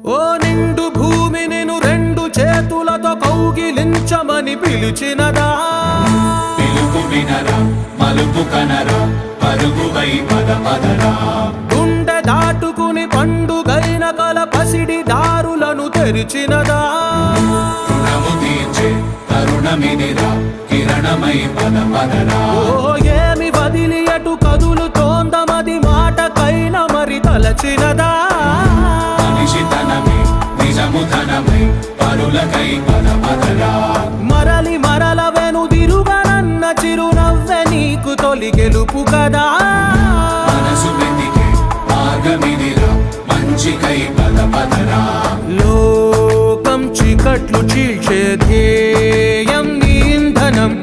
ఓ నిండు భూమి నిన్ను రెండు చేతులతో కౌగిలించమని పిలిచినదా పిలుపు వినరా మలుపు కనరా పరుగువై పద పదరా గుండె దాటుకుని పండుగైన కల పసిడి దారులను తెరిచినదా రుణము తీర్చే తరుణమిదిరా కిరణమై పద పదరా ఓ ఏమి వదిలి అటు కదులుతోందమది మాటకైన మరి తలచినదా మనిషితనమే నిజముతనమై పరులకై పద పదరా మరలి మరల వెనుదిరుగనన్న చిరునవ్వె నీకు తొలి గెలుపు కదా మనసు వెతికే మార్గమిదిరా మంచికై పద పదరా లోకం చీకట్లు చీల్చే ధ్యేయం నీ ఇంధనం